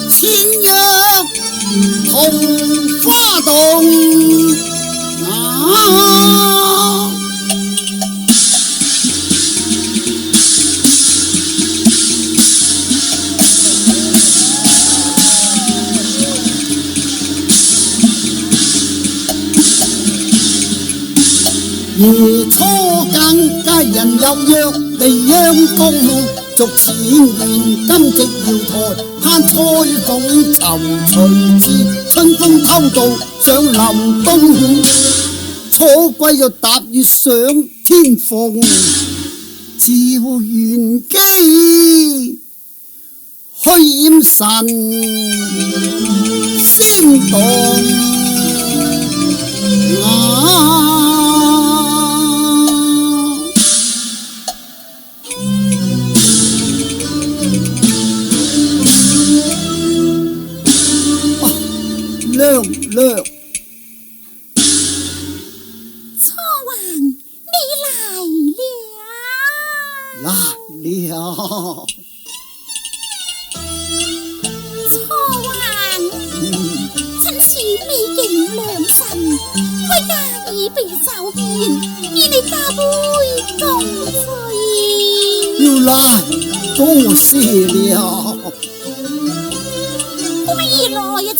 千若桃花洞夜初更，佳人又約地央公，續前緣今夕瑤台攀彩鳳躊隨至，春風偷渡上林東，初歸又踏月上天鳳，照玄機虛掩神仙動娘，初皇你來了，初皇，臣是美景良辰，為家已被召見，與你加杯共醉。要來多謝了，歸來此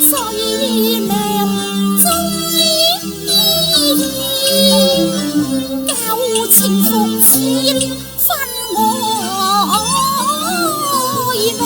歲良終舊情復現，分我愛濃。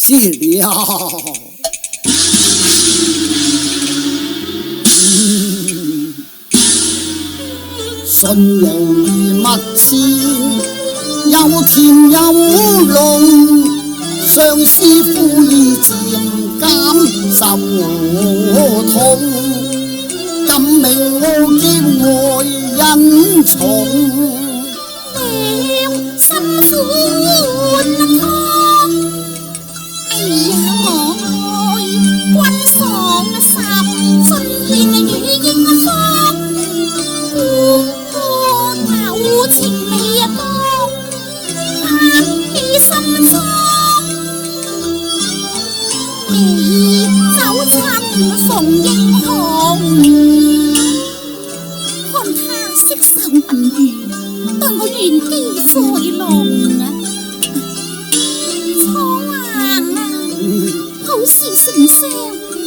谢了。順路如蜜餞，又甜又濃，相思苦意漸減受痛，今命我劫愛恩重。娘心酸痛。哎呀我愛君上十春燕與英芳，舊情未報，刻記心中。你走親逢英雄，看他色受文娛，當我願機在lòng啊！楚hoàng啊，好事成雙，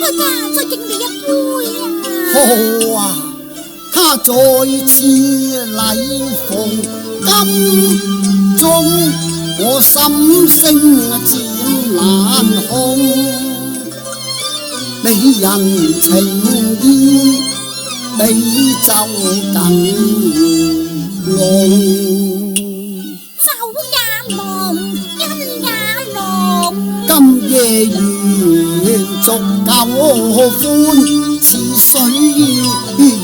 我家再敬你一杯啊！好啊，他再次禮逢金鐘，我心聲漸難控。美人情意美酒更濃，酒也濃，欣也濃，今夜緣續舊歡，似水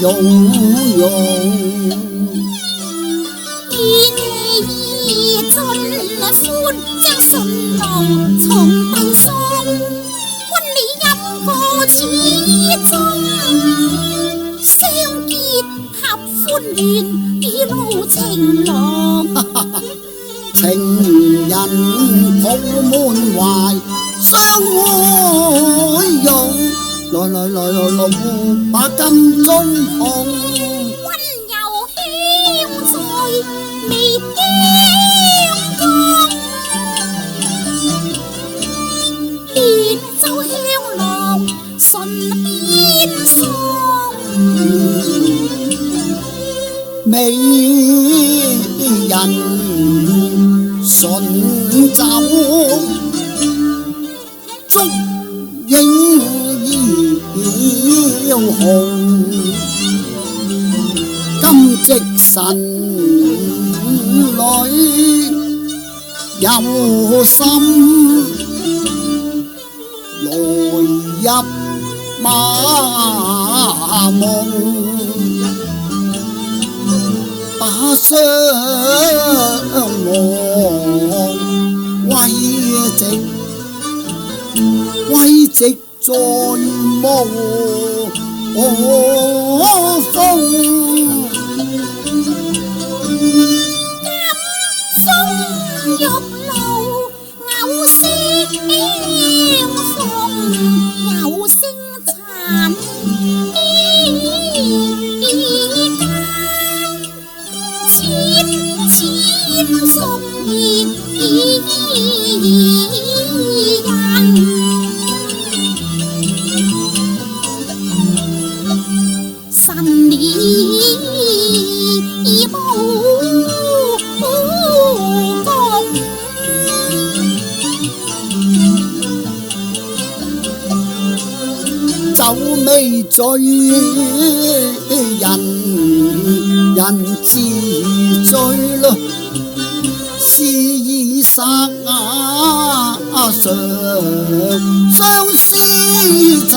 溶溶。見你盡歡，將信濃從遞送，溫你飲過始終，相結合歡緣，一路情濃。情人抱滿懷，相會用。來，把金鐘紅。溫柔香在眉間光，連奏香囊唇邊送。美人順酒，燭影搖紅，今夕神裏有心，來入馬夢。把相望慰藉在無風，金玉露偶色逢，有聲殘千送別人，神理無共，酒未醉人自醉咯，是以殺上相思債，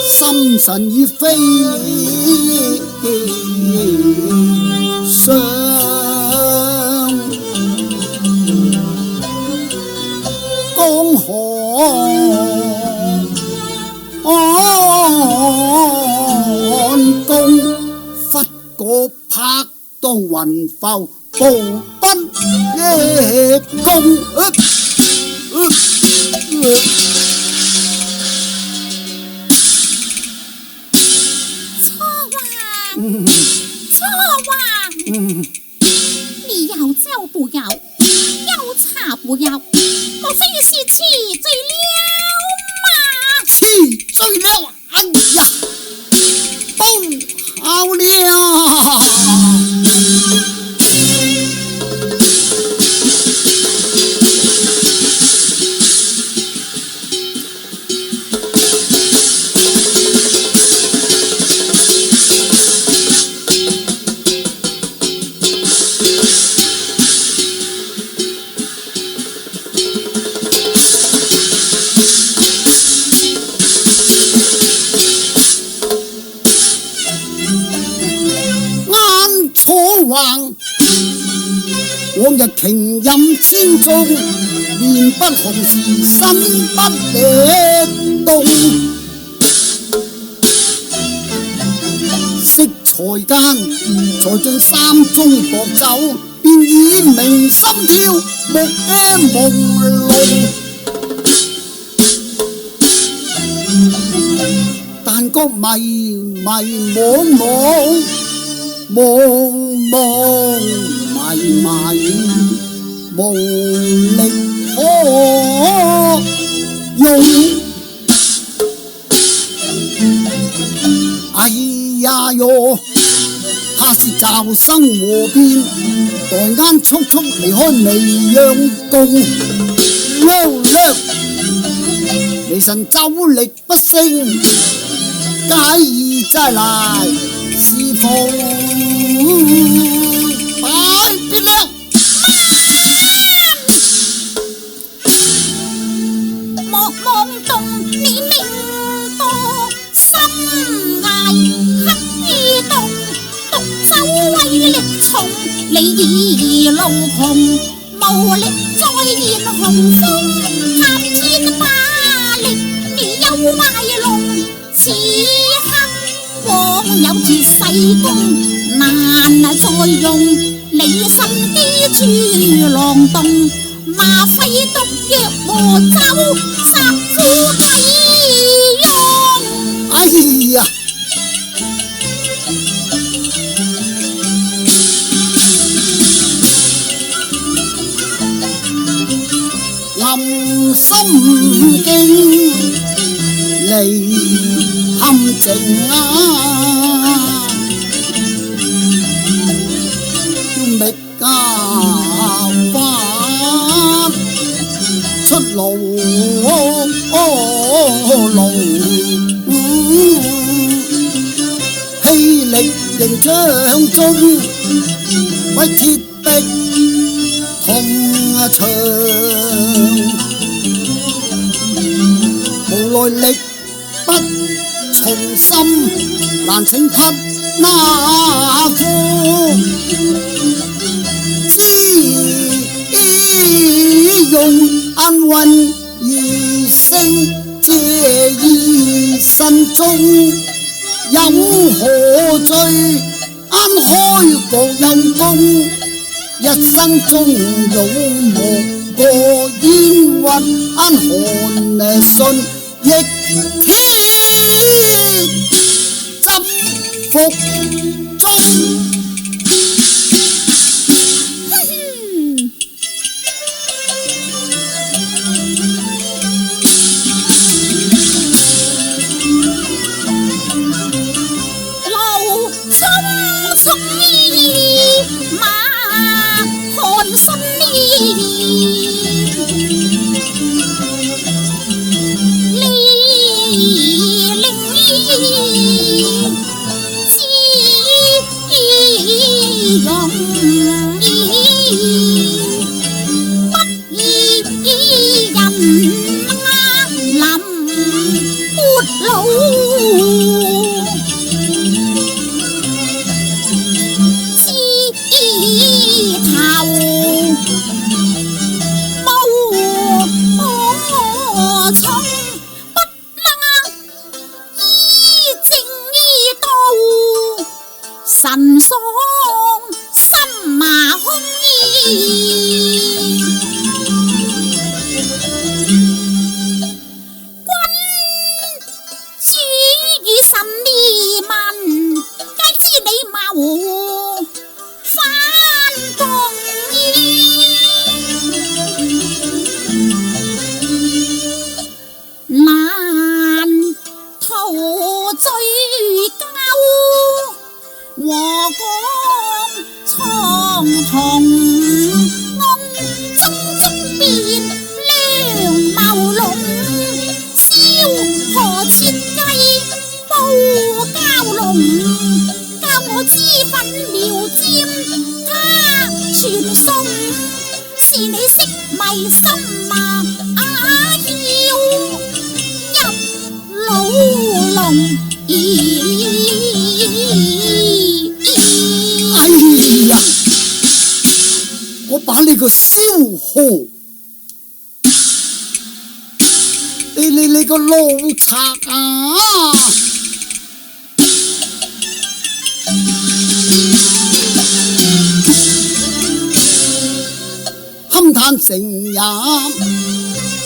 心神已飛上。江河安公，忽個拍到雲浮步奔夜公。错王，你要酒不要，要茶不要，莫非是痴醉了嗎？痴醉了，哎呀，不好了！楚王往日情任千種，面不紅時身不惹動。適才間，才進三中薄酒，便已明心跳，目遮朦朧。但覺迷迷惘惘，茫茫迷迷，無力可用。哎呀喲，他是教生和辯，待間速速離開微陽宮。略微臣酒力不勝，解意齋來是奉拜別了。莫妄動你命多心翳，黑洞獨走威力重，你已路窮，無力再現雄風，談天霸力你又賣弄。此刻枉有絕世功，難再用，你心機處浪動，麻沸毒藥和酒，殺夫體用。哎呀！暗心境離陷阱啊！要覓返出路氣力仍強中，為鐵壁痛長。無奈力不從心，難請匹那夫，只用安穩而勝，借意身中有何罪？安開國有功，一生中有無過煙雲，安寒信亦鐵針服中。神爽心麻空意，君主與神兒民，皆知你謀反共意，難逃罪咎。和光蒼穹，暗中變良謀龍，蕭何設計報蛟龍，教我知分秒尖，他傳送是你色迷心嘛，要入牢籠。我把你個小河，你個老賊啊！勘探成也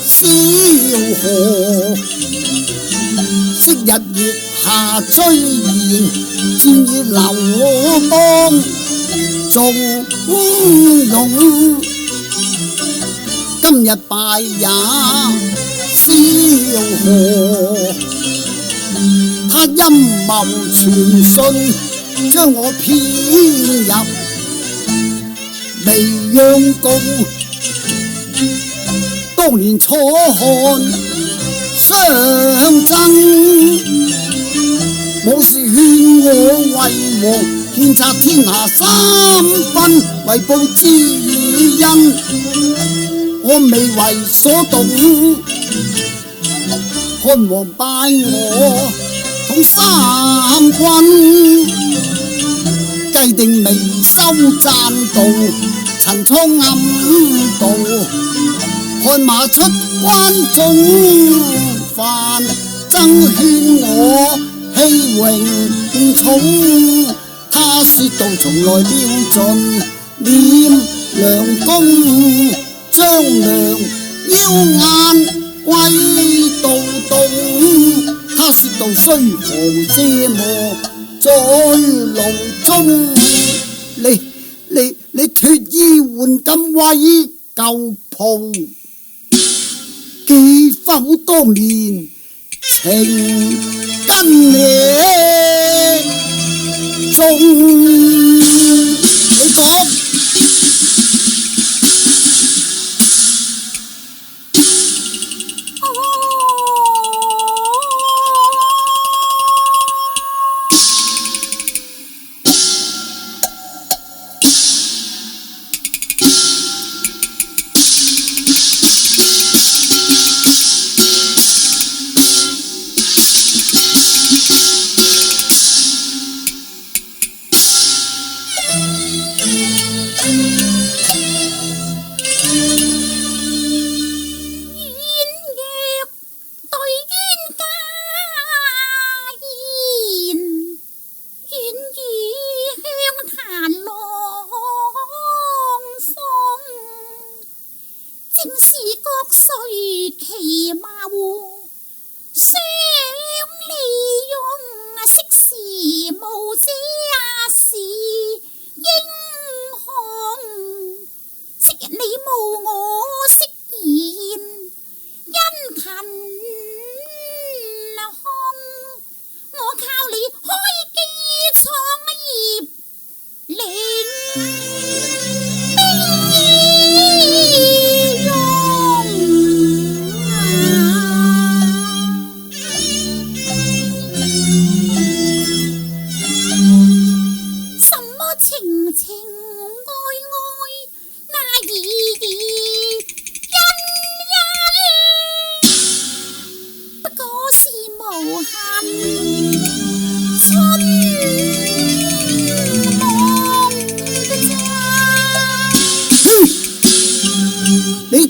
小河，昔日月下追言，戰意流光縱容。今日敗也小河，他陰謀傳信，將我騙入未央宮。當年楚漢相爭，武士勸我為王，獻策天下三分，為報知與恩。我未為所動，漢王拜我統三軍，計定未收棧道，陳倉暗道，看馬出關中，范增勸我氣榮重。他說道從來標盡念良弓，將良腰眼歸道動。他說道雖防借磨在爐中，你脱衣換金威舊袍，記否當年情跟你中？你講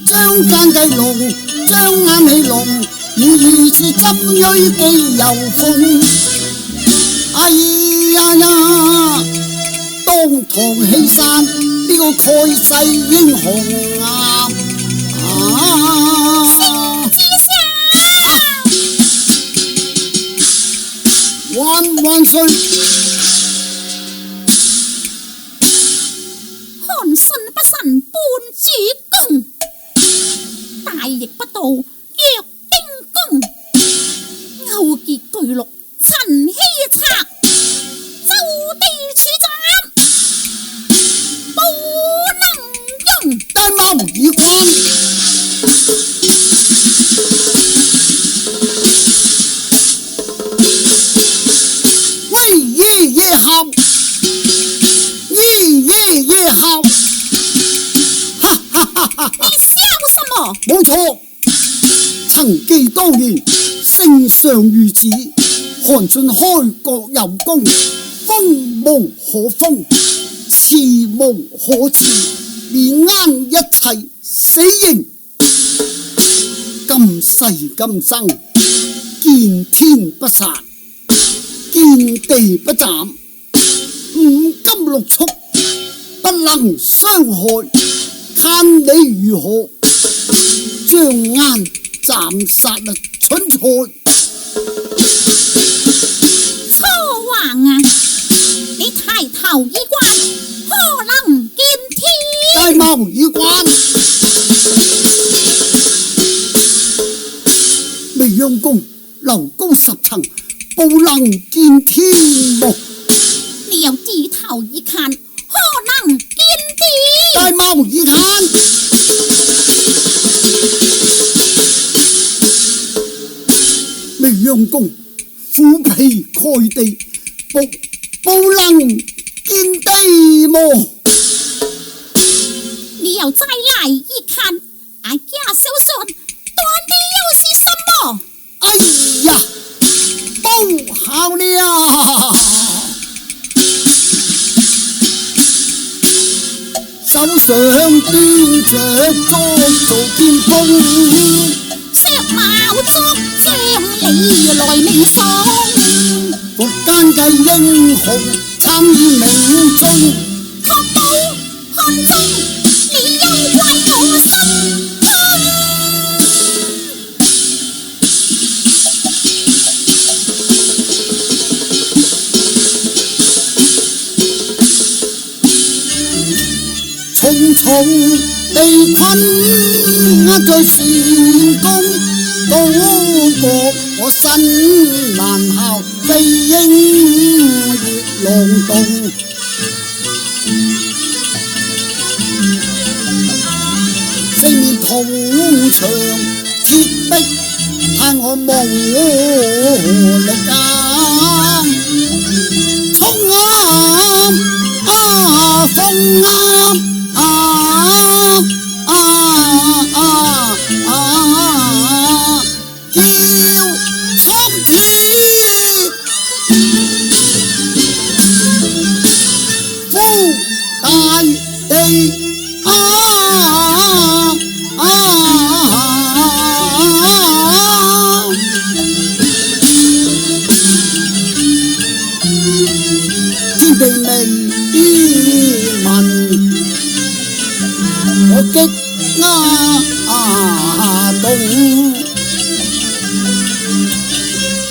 張間計龍，張眼起龍，如似針銳記遊鳳。哎呀呀，當堂起山呢個蓋世英雄啊！萬歲！韓信不臣半主公，大逆不道躍荊公，勾結巨鹿陳希策，就地處斬，不能容。單貓耳關，喂耶耶號，耶耶耶號，哈哈哈哈！你笑什麼？冇錯，曾記當年聖上如此，韓信開國有功，封無可封，辭無可辭，連啱一齊死刑。今世今生，見天不殺，見地不斬，五金六畜不能傷害，看你如何將眼斬殺蠢材。楚王啊，你抬頭衣冠，何能見天？大謀已關，未央宮樓高10層，不能見天幕。你又低頭一看，何能見天？大謀已看，未央宮虎皮蓋地，不能見地幕。你又再來一看，哎呀，小孫，端的又是什麼？哎呀，不好了！手上端着做劍鋒，石矛捉將你來明送，伏間嘅英雄參與明中，確保漢中你又關我心痛。重重被困在船宮，島國我身難效，飛鷹越浪動。四面土牆鐵壁，嘆我無力啊！衝啊！風叫蒼天，呼大地天地未聞，我激動，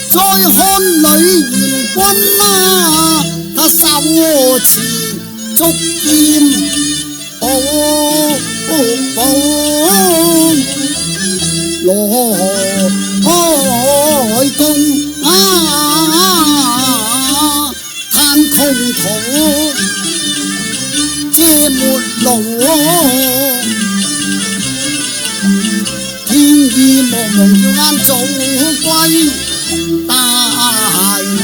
再看女賢君啊，他手持竹劍保來攻嘆窮途遮沒路，天意茫茫叫眼早歸，大夢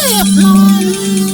啦。